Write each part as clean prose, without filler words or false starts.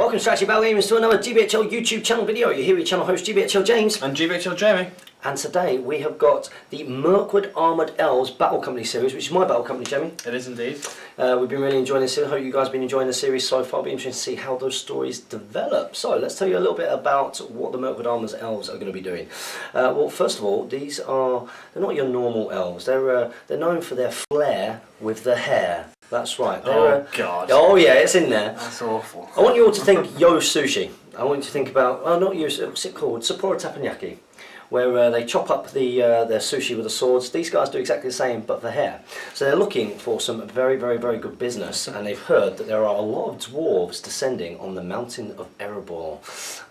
Welcome Strategy Battle Gamers to another GBHL YouTube channel video. You're here with channel host GBHL James. And GBHL Jamie. And today we have got the Mirkwood Armoured Elves Battle Company series, which is my battle company, Jamie. It is indeed. We've been really enjoying this. I hope you guys have been enjoying the series so far. It'll be interesting to see how those stories develop. So let's tell you a little bit about what the Mirkwood Armoured Elves are going to be doing. Well, first of all, they're not your normal elves. They're known for their flair with the hair. That's right. Oh God. Oh yeah, it's in there. That's awful. I want you all to think Yo Sushi. I want you to think about, not Yo, what's it called? Sapporo Teppanyaki, where they chop up their sushi with the swords. These guys do exactly the same, but for hair. So they're looking for some very, very, very good business, and they've heard that there are a lot of dwarves descending on the mountain of Erebor.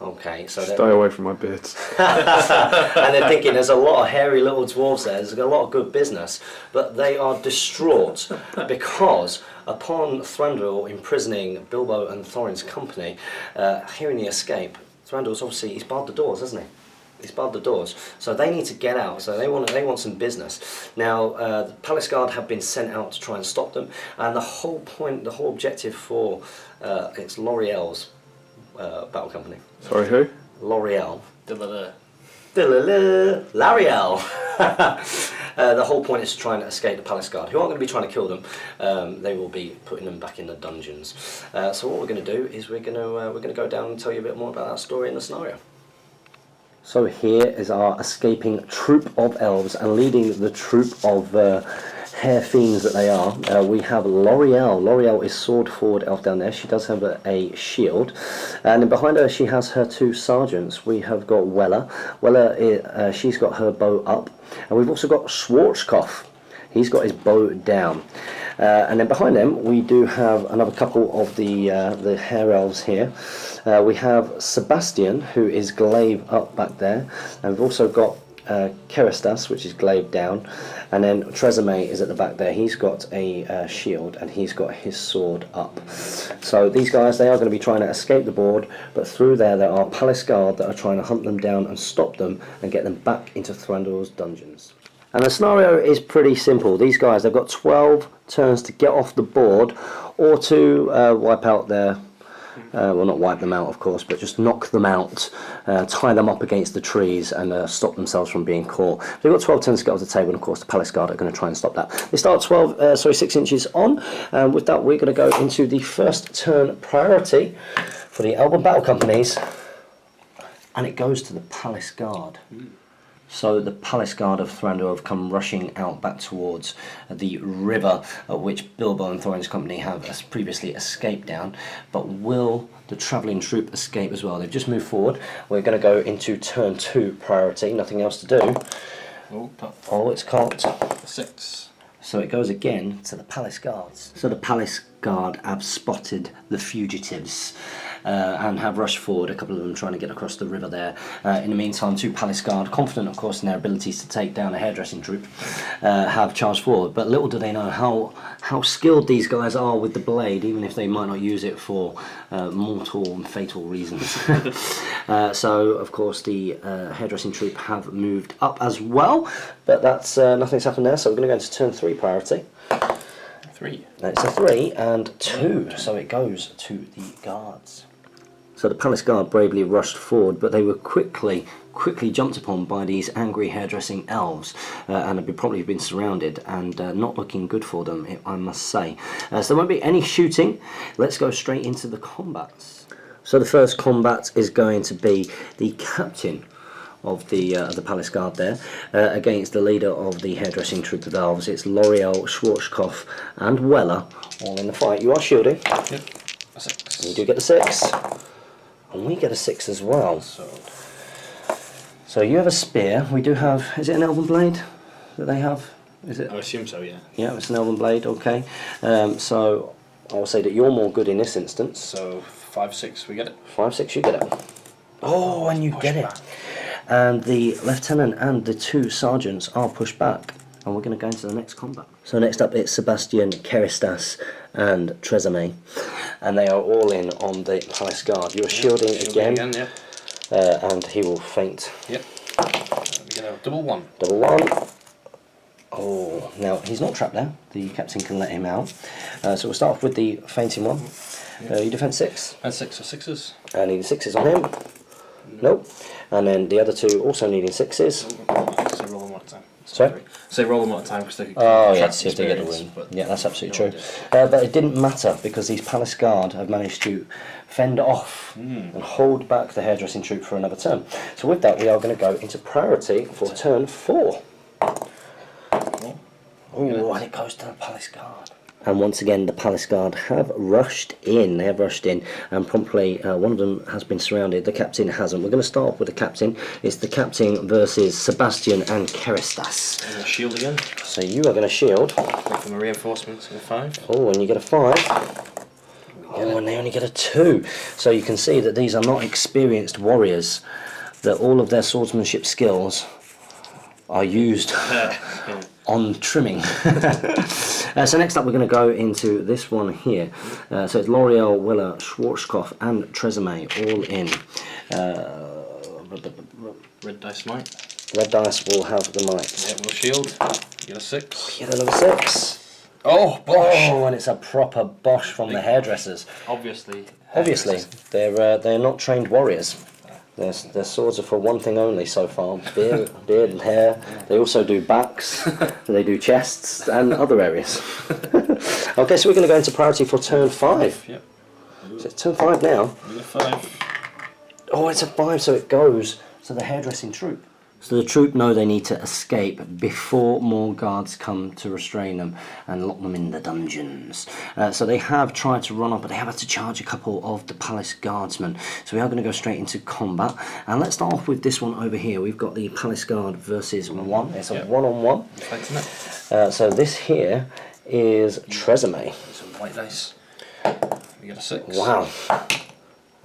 Okay, so stay away from my beards. And they're thinking there's a lot of hairy little dwarves there. There's a lot of good business, but they are distraught because upon Thranduil imprisoning Bilbo and Thorin's company, hearing the escape, Thranduil's obviously he's barred the doors, hasn't he? He's barred the doors, so they need to get out. So they want some business. Now, the Palace Guard have been sent out to try and stop them, and the whole objective for it's L'Oreal's battle company. Sorry, who? L'Oreal. L'Oreal. The whole point is to try and escape the Palace Guard, who aren't going to be trying to kill them. They will be putting them back in the dungeons. So what we're going to do is we're going to go down and tell you a bit more about that story and the scenario. So here is our escaping troop of elves, and leading the troop of hair fiends that they are, we have L'Oreal. L'Oreal is sword forward elf down there. She does have a shield, and then behind her she has her two sergeants. We have got Weller. Weller, she's got her bow up, and we've also got Schwarzkopf. He's got his bow down. And then behind them we do have another couple of the hair elves here. We have Sebastian, who is glaive up back there, and we've also got Keristas, which is glaive down, and then Tresemme is at the back there. He's got a shield and he's got his sword up. So these guys, they are going to be trying to escape the board, but through there are Palace Guard that are trying to hunt them down and stop them and get them back into Thranduil's dungeons. And the scenario is pretty simple. These guys, they've got 12 turns to get off the board, or to wipe out their, well, not wipe them out of course, but just knock them out, tie them up against the trees and stop themselves from being caught. They've got 12 turns to get off the table, and of course the Palace Guard are going to try and stop that. They start 6 inches on, and with that we're going to go into the first turn priority for the Elven Battle Companies, and it goes to the Palace Guard. So the Palace Guard of Thranduil have come rushing out back towards the river, which Bilbo and Thorin's company have previously escaped down. But will the travelling troop escape as well? They've just moved forward. We're going to go into turn 2 priority. Nothing else to do. Oh, it's cocked. 6. So it goes again to the Palace Guards. So the Palace Guard have spotted the fugitives and have rushed forward, a couple of them trying to get across the river there. In the meantime, 2 Palace Guard, confident of course in their abilities to take down a hairdressing troop, have charged forward, but little do they know how skilled these guys are with the blade, even if they might not use it for mortal and fatal reasons. So of course the hairdressing troop have moved up as well, but that's nothing's happened there, so we're going to go into turn 3 priority. 3. It's a 3 and 2, so it goes to the guards. So the Palace Guard bravely rushed forward, but they were quickly jumped upon by these angry hairdressing elves, and have probably been surrounded, and not looking good for them, I must say. So there won't be any shooting. Let's go straight into the combats. So the first combat is going to be the captain of the Palace Guard there, against the leader of the hairdressing troop of elves. It's L'Oreal, Schwarzkopf and Weller all in the fight. You are shielding. Yep. A 6. You do get the 6. And we get a 6 as well. So you have a spear. We do have, is it an elven blade that they have? Is it? I assume so, yeah. Yeah, it's an elven blade, okay. So I will say that you're more good in this instance. So 5-6 we get it. 5-6 you get it. Oh, and you get it. And the lieutenant and the 2 sergeants are pushed back, and we're going to go into the next combat. So next up it's Sebastian, Keristas and Tresemme, and they are all in on the Palace Guard. You're shielding again, yeah. And he will faint. Yep. We get a double 1. Double 1. Oh, now he's not trapped there. The captain can let him out. So we'll start off with the fainting one. You defend 6. And 6 or 6s. Needing 6s on him. Nope. And then the other 2 also needing 6s. So roll them one at a time. Sorry? So roll them one at a time because they could yes, if they get a win. Yeah, that's absolutely true. But it didn't matter because these Palace Guard have managed to fend off and hold back the hairdressing troop for another turn. So with that, we are going to go into priority for turn 4. Oh, and it goes to the Palace Guard. And once again, the Palace Guard have rushed in. They have rushed in, and promptly one of them has been surrounded. The captain hasn't. We're going to start off with the captain. It's the captain versus Sebastian and Keristas. And a shield again. So you are going to shield. Make them a reinforcement in a 5. Oh, and you get a 5. Oh, and they only get a 2. So you can see that these are not experienced warriors. That all of their swordsmanship skills are used on trimming. So next up we're going to go into this one here. So it's L'Oreal, Willer, Schwarzkopf and Tresemme all in. Red dice might. Red dice will have the might. Yeah, we'll shield. You get a 6. You get another 6. Oh, Bosch! Oh, and it's a proper Bosch from the hairdressers. Obviously, they're not trained warriors. Their swords are for one thing only so far, beard and hair. They also do backs, they do chests and other areas. Okay, so we're going to go into priority for turn 5. Yep. So it's turn 5 now. 5. Oh, it's a 5, so it goes to the hairdressing troop. So the troop know they need to escape before more guards come to restrain them and lock them in the dungeons. So they have tried to run off, but they have had to charge a couple of the palace guardsmen. So we are going to go straight into combat. And let's start off with this one over here. We've got the palace guard versus 1. It's a 1-on-1. So this here is Tresemme. It's a white dice. We get a 6. Wow.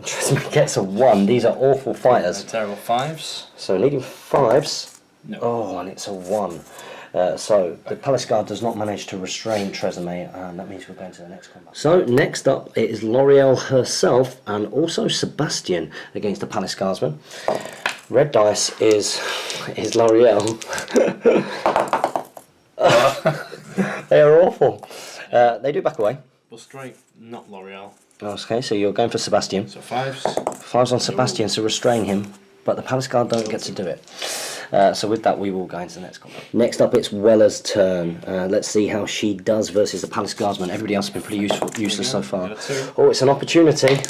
Tresemme gets a 1. These are awful fighters. Terrible 5s. So needing 5s. No. Oh, and it's a 1. So the Palace Guard does not manage to restrain Tresemme, and that means we're going to the next combat. So next up it is L'Oreal herself and also Sebastian against the Palace Guardsman. Red dice is L'Oreal. They are awful. They do back away. We'll strike not L'Oreal. Okay, so you're going for Sebastian. So 5s. 5s on Sebastian to restrain him, but the Palace Guard don't get to do it. So with that, we will go into the next combat. Next up, it's Weller's turn. Let's see how she does versus the Palace Guardsman. Everybody else has been pretty useless so far. Oh, it's an opportunity.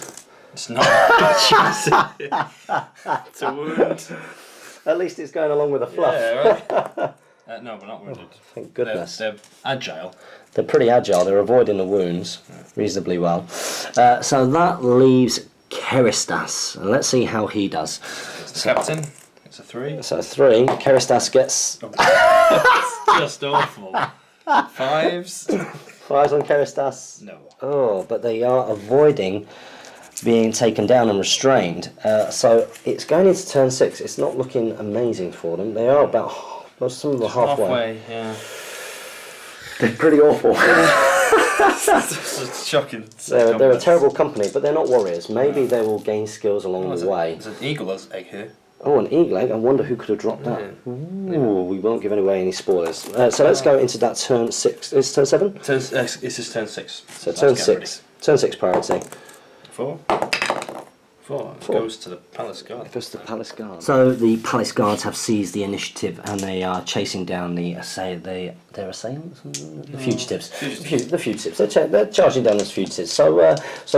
It's not an opportunity. It's a wound. At least it's going along with the fluff. Yeah, right. No, we're not wounded. Thank goodness. They're agile. They're pretty agile. They're avoiding the wounds reasonably well. So that leaves Keristas. And let's see how he does. It's the captain. It's a 3. So 3. Keristas gets... It's just awful. 5s. 5s on Keristas. No. Oh, but they are avoiding being taken down and restrained. So it's going into turn 6. It's not looking amazing for them. They are about... Well, some of them are halfway. Yeah. They're pretty awful. It's shocking. They're a terrible company, but they're not warriors. Maybe they will gain skills along the way. There's an eagle's egg here. Oh, an eagle egg. I wonder who could have dropped that. Ooh, we won't give away any spoilers. So let's go into that turn 6. Is turn 7? This is turn 6. So turn 6. Turn 6 priority. 4. 4. It goes to the Palace Guard. It goes to the Palace Guard. So the Palace Guards have seized the initiative and they are chasing down their assailants? The fugitives. The fugitives. They're charging down as fugitives. So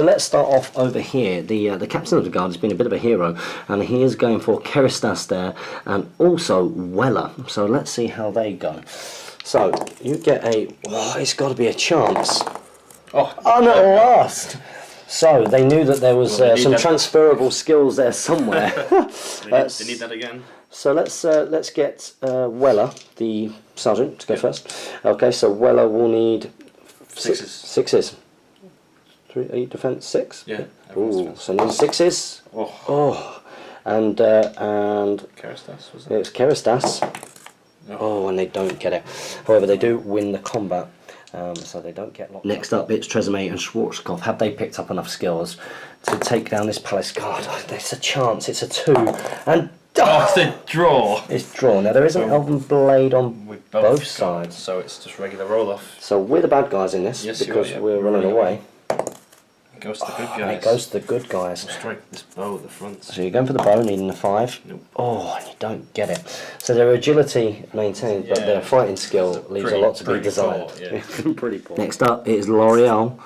let's start off over here. The captain of the guard has been a bit of a hero and he is going for Keristas there and also Weller. So let's see how they go. So you get a... Oh, it's got to be a chance. Oh, at last! So they knew that there was some transferable skills there somewhere. they need that again. So let's get Weller, the sergeant, to go first. Okay, so Weller will need 6s. 6s. 3, 8 defense 6. Yeah. Ooh, so need 6s. Oh, and Keristas was it? It's Keristas. No. Oh, and they don't get it. However, they do win the combat. So they don't get locked. Next up, it's Tresemme and Schwarzkopf. Have they picked up enough skills to take down this Palace Guard? Oh, there's a chance. It's a 2. And Oh, it's a draw. It's drawn. Now there is an elven blade on With both sides. So it's just regular roll off. So we're the bad guys in this because we're running away. It goes to the good guys. And it goes to the good guys. I'll strike this bow at the front. So you're going for the bow, needing a 5. Nope. Oh, and you don't get it. So their agility maintained, but their fighting skill leaves a lot to be desired. Poor, Pretty poor. Next up is L'Oreal,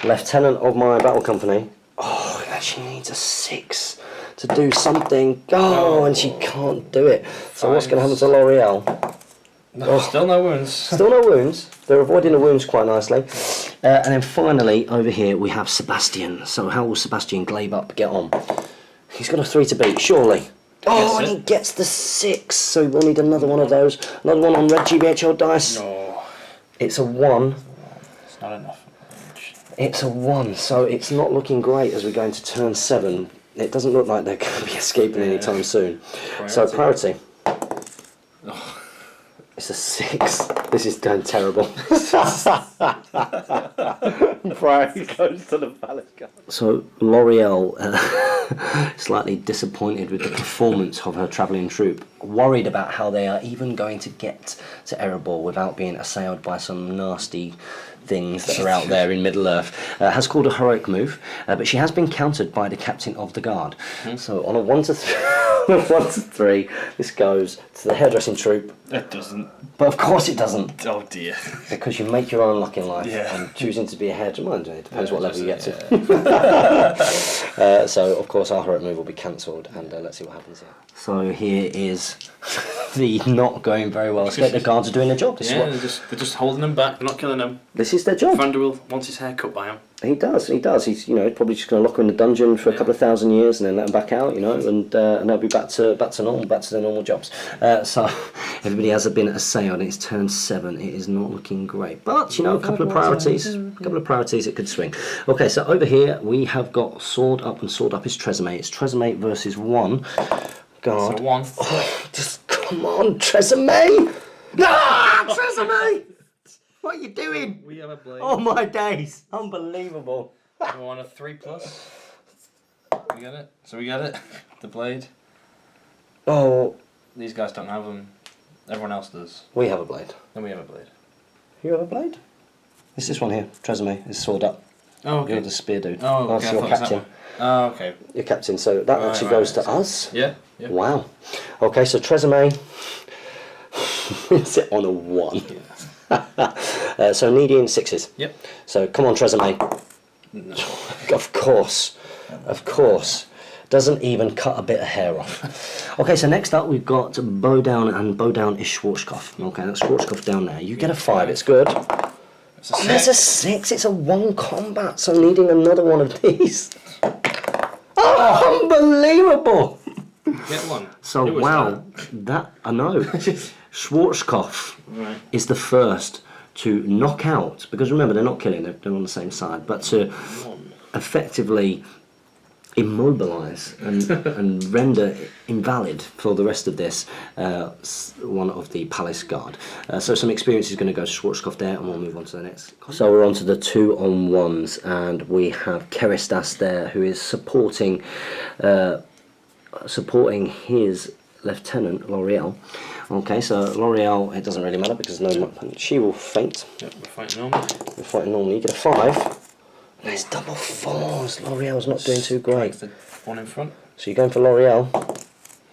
lieutenant of my battle company. Oh, she needs a 6 to do something. Oh, and she can't do it. So what's going to happen to L'Oreal? No, still no wounds. Still no wounds. They're avoiding the wounds quite nicely. And then finally, over here, we have Sebastian. So how will Sebastian Glaive Up get on? He's got a 3 to beat, surely. Oh, and he gets the 6. So we'll need another one of those. Another one on red GBHL dice. No. It's a 1. It's not enough. It's a 1, so it's not looking great as we go into turn 7. It doesn't look like they're going to be escaping anytime soon. So priority. Oh. It's a 6. This is going terrible. Priority goes to the Palace Guard. So L'Oreal, slightly disappointed with the performance of her travelling troupe, worried about how they are even going to get to Erebor without being assailed by some nasty things that are out there in Middle-earth, has called a heroic move, but she has been countered by the captain of the guard. So on a 1 to 3, 1 to 3, this goes to the hairdressing troupe. It doesn't. But of course it doesn't. Oh dear. Because you make your own luck in life, Yeah. and choosing to be a hairdresser, it depends what level you get to. So of course our heroic move will be cancelled, and let's see what happens here. So here is the not going very well escape. The guards are doing their job. They're just holding him back. They're not killing him. This is their job. Vanderbilt wants his hair cut by him. He does. He's probably just going to lock him in the dungeon for a couple of thousand years and then let him back out, and they'll be back to normal, back to their normal jobs. So everybody has been assailed. It's turn 7. It is not looking great, but a couple of priorities. It could swing. Okay, so over here we have got sword up, and sword up is Tresemme. It's Tresemme versus 1 guard. So 1. Oh, just come on, Tresemme! Ah, Tresemme! What are you doing? We have a blade. Oh my days! Unbelievable. We want a 3+. We get it. So we get it. The blade. Oh, These guys don't have them. Everyone else does. we have a blade. Then we have a blade. You have a blade? It's this one here. Tresemme is sword up. Oh, okay. You're the spear dude. Oh, okay. That's your captain. Oh, okay. Your captain. So that actually goes to us. Yeah. Yeah. Wow. Okay, so Tresemme wins it on a 1. Yeah. So needing 6s. Yep. So come on, Tresemme. No. Of course. Doesn't even cut a bit of hair off. Okay, so next up we've got Bowdown, and Bowdown is Schwarzkopf. Okay, that's Schwarzkopf down there. You get a 5, it's good. It's a 6. There's a 6, it's a 1 combat, so needing another one of these. Oh, unbelievable! Get one. So, wow, that I know. Schwarzkopf is the first to knock out, because remember, they're not killing, they're on the same side, but to effectively immobilise and render invalid for the rest of this one of the Palace Guard. So some experience is going to go to Schwarzkopf there, and we'll move on to the next. So we're on to the 2-on-1s, and we have Keristas there, who is supporting his lieutenant L'Oreal. Okay, so L'Oreal, it doesn't really matter because she will faint. Yep, we're fighting normally. We're fighting normally. You get a 5. There's double 4s. L'Oreal's not doing too great. The one in front. So you're going for L'Oreal.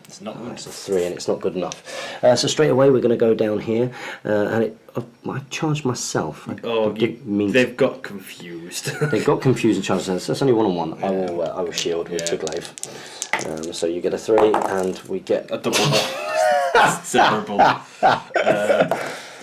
It's not good. It's a 3 and it's not good enough. So straight away we're going to go down here, and I charged myself. They've got confused. They got confused and charged themselves. So it's only 1-on-1. Yeah. I will shield with 2 glaive. So you get a 3 and we get a double. That's terrible.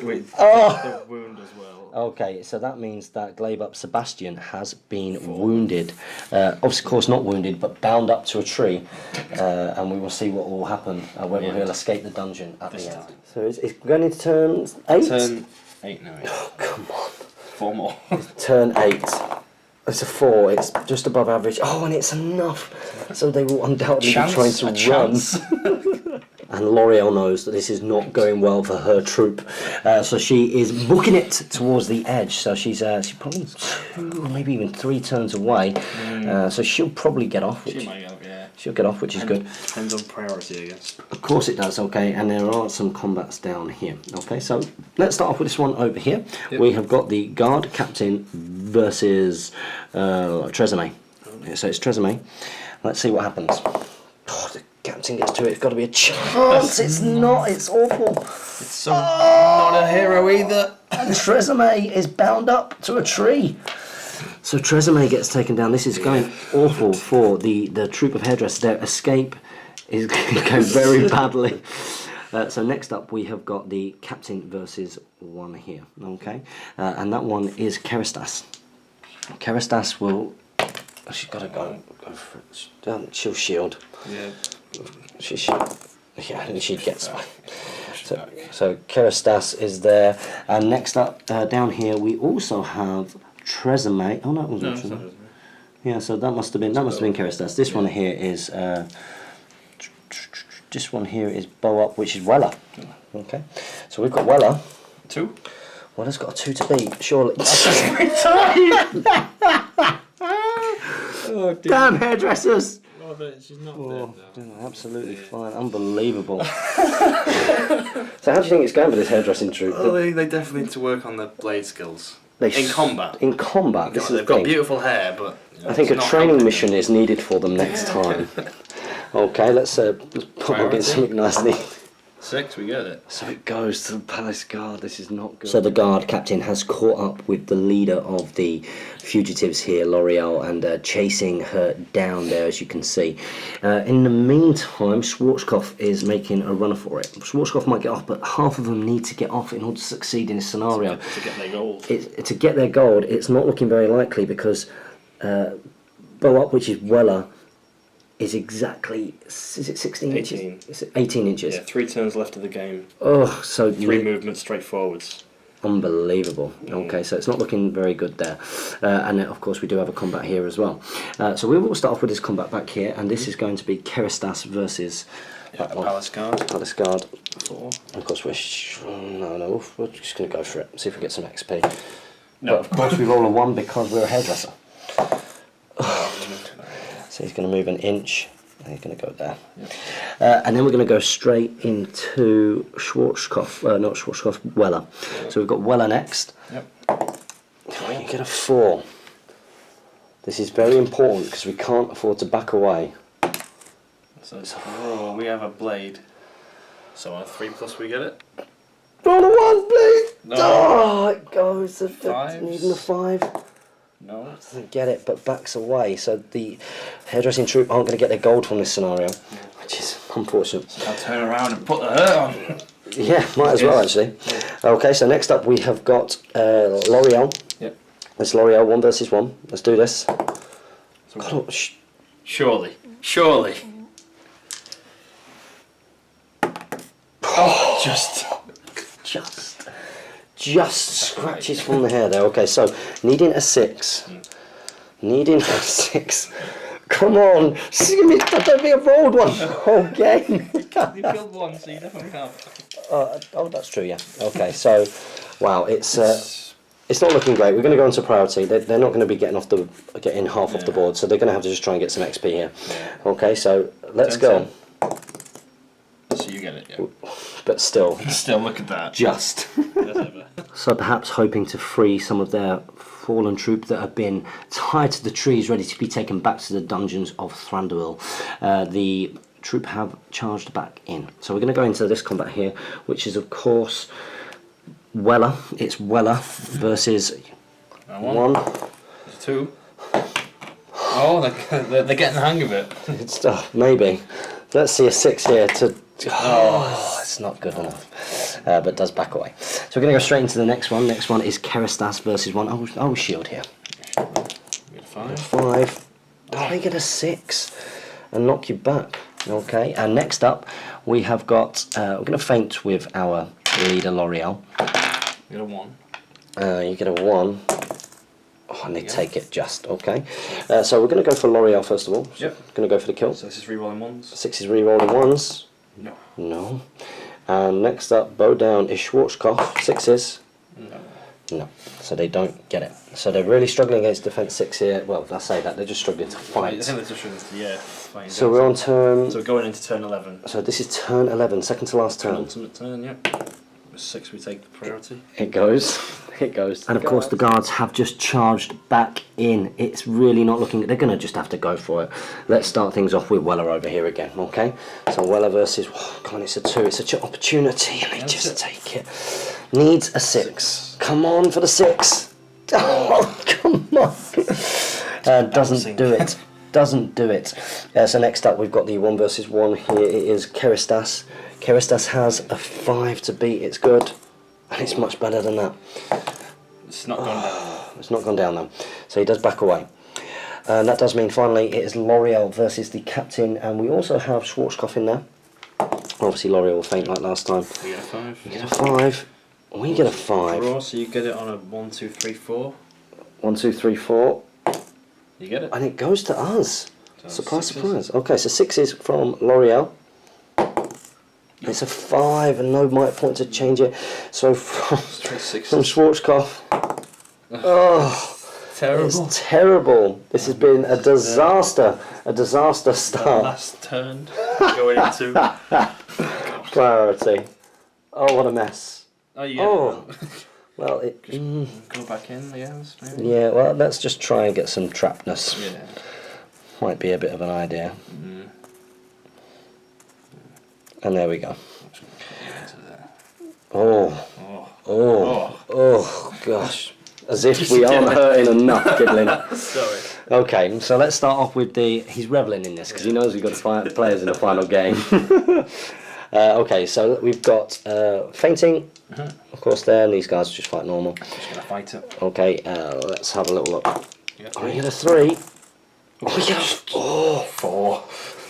With the wound as well. Okay, so that means that Glaive Up Sebastian has been wounded. Of course not wounded, but bound up to a tree. And we will see what will happen, whether he'll escape the dungeon at the end. So it's going into turn 8? Turn 8 now. Oh, come on. 4 more. Turn 8. It's a 4, it's just above average. Oh, and it's enough. So they will undoubtedly be trying to run. And L'Oreal knows that this is not going well for her troop, so she is booking it towards the edge. So she's probably 2 or maybe even 3 turns away. So she'll probably get off. She might get off, yeah. she'll get off, which is good. Depends on priority, I guess. Of course it does, okay, and there are some combats down here. Okay, so let's start off with this one over here. Yep. We have got the guard captain versus Tresemme. Okay, so it's Tresemme. Let's see what happens. Oh, the captain gets to it, it's got to be a chance. It's not, it's awful. It's not a hero either. And Tresemme is bound up to a tree. So Tresemme gets taken down. This is going awful for the troop of hairdressers. Their escape is going very badly. So next up we have got the captain versus one here. Okay, and that one is Keristas. Keristas will. Oh, she's got to go for it. She'll shield. Yeah. Yeah, and she gets one. So Keristas is there, and next up down here we also have Tresemme. Oh no, it wasn't Tresemme. Yeah, so that must have been Keristas. This one here is Bow Up, which is Weller. Okay, so we've got Weller. 2. Weller's got a 2 to beat, surely. Oh, damn hairdressers! Oh, but she's not dead now. Absolutely fine, unbelievable. So how do you think it's going for this hairdressing troupe? Oh, they definitely need to work on their blade skills. In combat. In combat, this is they've got beautiful hair, but I think a training mission is needed for them next time. Okay, let's put them against something nicely. 6, we get it. So it goes to the palace guard. This is not good. So the guard captain has caught up with the leader of the fugitives here, L'Oreal, and chasing her down there, as you can see. In the meantime, Schwarzkopf is making a run for it. Schwarzkopf might get off, but half of them need to get off in order to succeed in this scenario. To get their gold. To get their gold, it's not looking very likely because Bow Up, which is Weller, is exactly, is it 16 18. inches? Is it 18 inches? Yeah, 3 turns left of the game. Oh, so 3 movements straight forwards. Unbelievable. Okay, so it's not looking very good there. And then, of course, we do have a combat here as well. So we will start off with this combat back here, and this is going to be Keristas versus Palace Guard. Palace Guard. 4. Of course, we're just going to go for it. See if we get some XP. No. But of course, we roll a 1 because we're a hairdresser. So he's going to move an inch, and he's going to go there. Yep. And then we're going to go straight into Schwarzkopf, Weller. So we've got Weller next. Yep. Oh, you get a 4. This is very important because we can't afford to back away. So we have a blade. So on a 3+ we get it? Roll a 1, please! No. Oh, it goes. Needing a 5. No. Doesn't get it, but backs away. So the hairdressing troupe aren't going to get their gold from this scenario, which is unfortunate. So I'll turn around and put the hurt on. Yeah, might as well actually. Okay, so next up we have got L'Oreal. Yep. It's L'Oreal 1 versus 1. Let's do this. God, Surely. Oh, just scratches from the hair there. Okay, so needing a 6. Needing a 6. Come on, give me. I don't think I've rolled one whole game. You killed 1, so you definitely have. Oh, that's true. Yeah. Okay, so wow, it's not looking great. We're going to go into priority. They're not going to be getting half off the board, so they're going to have to just try and get some XP here. Yeah. Okay, so let's go. So you get it, yeah. But still. Still, look at that. Just. So perhaps hoping to free some of their fallen troop that have been tied to the trees, ready to be taken back to the dungeons of Thranduil. The troop have charged back in. So we're going to go into this combat here, which is of course Weller. It's Weller versus 1. 2. Oh, they're getting the hang of it. It's maybe. Let's see a 6 here to. Oh, it's not good enough, but does back away. So we're going to go straight into the next one. Next one is Keristas versus 1. Oh, shield here. Get a 5. 5. Oh, they get a 6 and knock you back. Okay, and next up we have got. We're going to feint with our leader L'Oreal. You get a 1. You get a 1. Oh, and they take it just, okay. So we're going to go for L'Oreal first of all. Yep. Going to go for the kill. So this is re-rolling 1s? 6 is re-rolling 1s. No. And next up, bow down is Schwarzkopf. 6s. No. No, so they don't get it. So they're really struggling against defence 6 here. Well, I say that, they're just struggling to I fight. think they're just struggling to, fight. So we're on turn... So we're going into turn 11. So this is turn 11, second to last turn. Penultimate turn, yeah. With 6 we take the priority. It goes. It goes. And of course the guards have just charged back in. It's really not looking... They're going to just have to go for it. Let's start things off with Weller over here again, okay? So Weller versus... Oh, come on, it's a 2. It's such an opportunity and they just take it. Needs a 6. Come on for the 6. Oh, come on. Doesn't do it. Doesn't do it. So next up we've got the 1 versus 1 here. It is Keristas. Keristas has a 5 to beat. It's good. And it's much better than that. It's not gone down. It's not gone down though. So he does back away. And that does mean finally it is L'Oreal versus the captain. And we also have Schwarzkopf in there. Obviously L'Oreal will faint like last time. We get a 5. You get a 5. We get a 5. Draw, so you get it on a 1, 2, 3, 4. 1, 2, 3, 4. You get it. And it goes to us. So Surprise, 6s. surprise. Okay, so 6s from L'Oreal. It's a 5 and no might point to change it. So from Schwarzkopf. Oh, Terrible. it's terrible. This has been a disaster. A disaster start. Last turn. Going into. Priority. Oh, what a mess. Oh, yeah. Oh. Well, it. Go back in, maybe. Yeah, well, let's just try and get some trapness. Yeah. Might be a bit of an idea. And there we go. Oh. Oh, gosh. As if we aren't hurting enough, Giblin. Sorry. Okay, so let's start off with the... He's revelling in this because he knows we've got the players in the final game. Okay, so we've got fainting, of course, there, and these guys just fight normal. Just going to fight it. Okay, let's have a little look. Oh, we get a 3. Oh, we get a 4.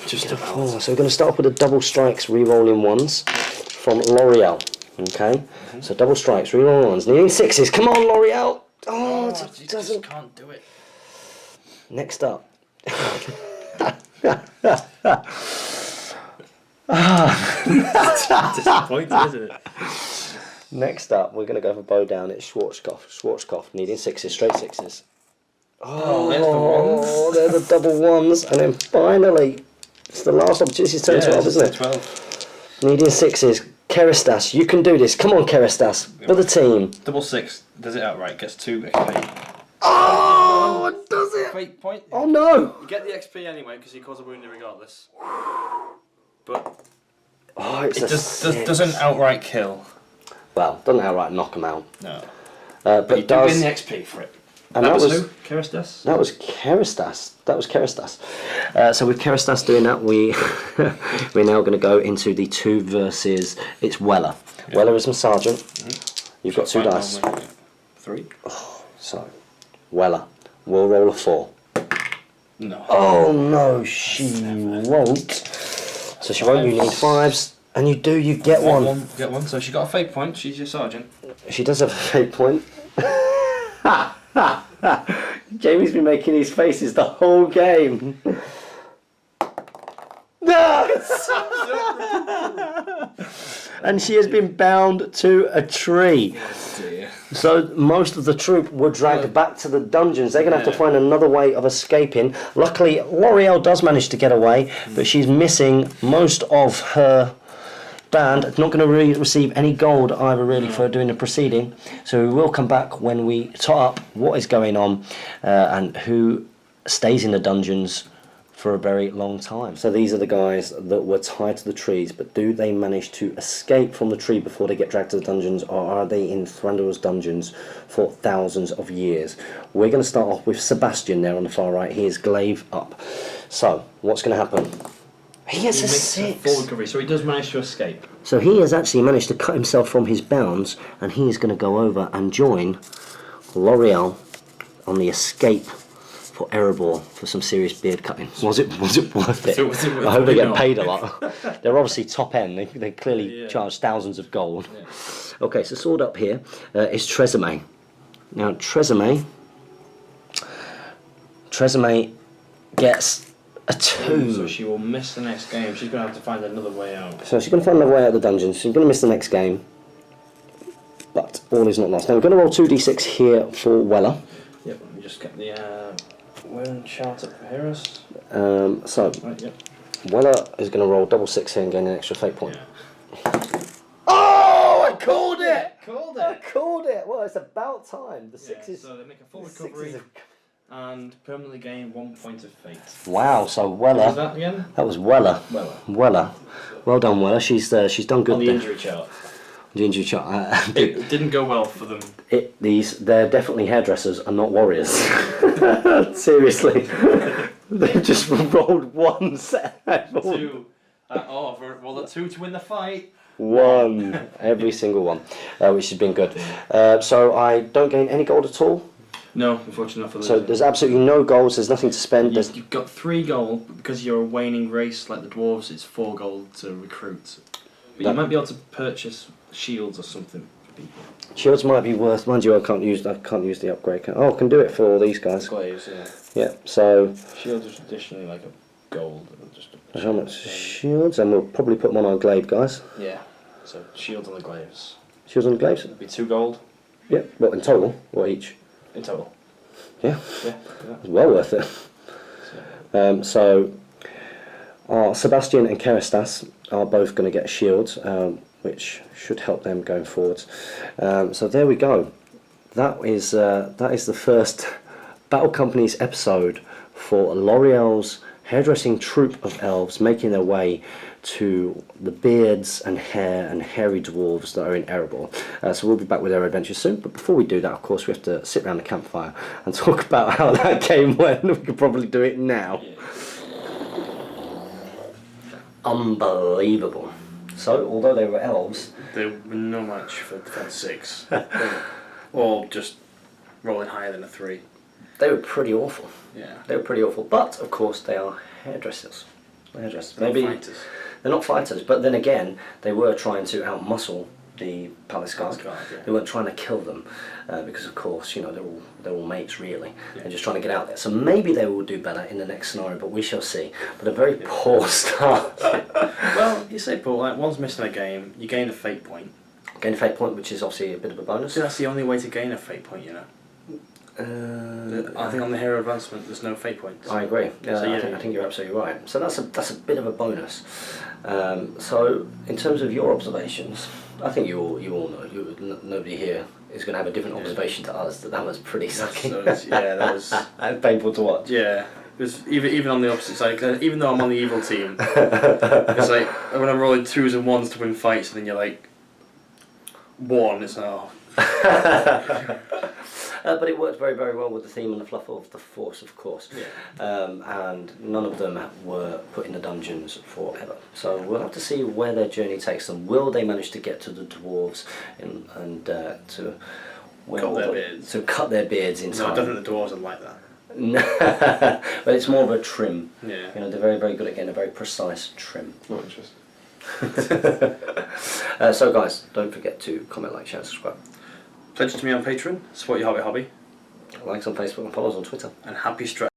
Just a 4. So we're going to start off with the double strikes, re-rolling 1s from L'Oreal. Okay, so double strikes, re-rolling 1s, needing 6s. Come on, L'Oreal. Oh, it doesn't. Just can't do it. Next up. Disappointing, isn't it? Next up, we're going to go for bow down. It's Schwarzkopf needing 6s, straight 6s. Oh, there's the ones. They're the double 1s, and then finally, it's the last opportunity. It's turn 12, isn't it? 12. Needing 6s. Keristas, you can do this. Come on, Keristas, for the team. Double 6 does it outright. Gets 2 XP. Oh, does it? Wait, point. Oh no! You get the XP anyway because he caused a wounding regardless. But Oh, it's it a 6. doesn't outright kill. Well, doesn't outright knock him out. No. But you does do win the XP for it. And that that was who? Keristas? That was Keristas. So with Keristas doing that, we're now going to go into the 2 versus. It's Weller. Yeah. Weller is my sergeant. You've got 2 dice. 3. Oh, so Weller will roll a 4. No. Oh no, she won't. So she won't. You need 5s, and you do. You get one. Get one. So she got a fate point. She's your sergeant. She does have a fate point. Jamie's been making these faces the whole game. And she has been bound to a tree. Oh dear. So most of the troop were dragged back to the dungeons. They're going to have to find another way of escaping. Luckily, L'Oreal does manage to get away, but she's missing most of her band. Not going to receive any gold either, really, for doing the proceeding. So we will come back when we tot up what is going on and who stays in the dungeons for a very long time. So these are the guys that were tied to the trees, but do they manage to escape from the tree before they get dragged to the dungeons, or are they in Thranduil's dungeons for thousands of years? We're going to start off with Sebastian there on the far right. He is glaive up. So what's going to happen? He has a 6. Forward recovery, so he does manage to escape. So he has actually managed to cut himself from his bounds, and he is going to go over and join L'Oreal on the escape for Erebor for some serious beard cutting. Was it worth it? I hope they get paid a lot. They're obviously top end. They clearly charge thousands of gold. Yeah. Okay, so sword up here is Tresemme. Now Tresemme gets a 2. So she will miss the next game. She's going to have to find another way out. So she's going to find another way out of the dungeon. She's going to miss the next game. But all is not lost. Now we're going to roll 2d6 here for Weller. Yep, let me just get the wearing chart up for Harris. So, Right, yep. Weller is going to roll double 6 here and gain an extra fate point. Yeah. Oh, I called it! Called I it! called it! Well, it's about time. The sixes. So they make a full recovery and permanently gain 1 point of fate. Wow, so What was Weller. that again? That was Weller. Weller. Well done, Weller. She's done good On the there. injury chart. The injury chart. It didn't go well for them. They're definitely hairdressers and not warriors. Seriously. They've just rolled one set. Two. Roll a 2 to win the fight. One. Every single one. Which has been good. So I don't gain any gold at all. No, unfortunately not for So there's absolutely no goals, there's nothing to spend. You've got 3 gold, but because you're a waning race like the dwarves, it's 4 gold to recruit. But you might be able to purchase shields or something for people. Shields might be worth, mind you, I can't use the upgrade. Oh, I can do it for all these guys. Glaives, yeah. Yeah, so Shields are traditionally like a gold. how much shields? And we'll probably put them on our glaive guys. Yeah, so shields on the glaives. Shields on the glaives? It'd be 2 gold Yeah, what in total or each? in total. Yeah, Yeah. it's well worth it. So Sebastian and Keristas are both going to get shields, which should help them going forwards. So there we go. That is the first Battle Company's episode for L'Oreal's hairdressing troupe of elves making their way to the beards and hair and hairy dwarves that are in Erebor. So we'll be back with our adventures soon, but before we do that, of course, we have to sit around the campfire and talk about how that game went. We could probably do it now. Yeah. Unbelievable. So, although they were elves, They were no match for Defense 6. Or just rolling higher than a 3. they were pretty awful. Yeah. They were pretty awful, but of course they are hairdressers. Hairdressers. They're not Maybe fighters. they're not fighters, but then again, they were trying to outmuscle the Palace Guard. Yeah. They weren't trying to kill them, because of course, you know, they're all mates really. Yeah. They're just trying to get out there. So maybe they will do better in the next scenario, but we shall see. But a very poor start. Well, you say, Paul, like one's missing a game, you gain a fate point. Gain a fate point, which is obviously a bit of a bonus. See, that's the only way to gain a fate point, you know. I think on the hero advancement, there's no fate points. I agree. Yeah, So, I think you're absolutely right. So that's a bit of a bonus. So in terms of your observations, I think you all know. Nobody here is going to have a different observation to us. That was pretty sucking. That was and painful to watch. Yeah. It was even on the opposite side, 'cause even though I'm on the evil team, it's like when I'm rolling 2s and 1s to win fights, and then you're like 1. It's like, oh. But it worked very, very well with the theme and the fluff of the Force, of course. Yeah. And none of them were put in the dungeons forever. So we'll have to see where their journey takes them. Will they manage to get to the dwarves and to Cut their beards. To cut their beards in No, time? I don't think the dwarves are like that. No, but it's more of a trim. Yeah. You know, they're very, very good at getting a very precise trim. Not interesting. So guys, don't forget to comment, like, share, and subscribe. Pledge to me on Patreon, support your Hobbit hobby, Likes on Facebook and follows on Twitter. and happy strategy.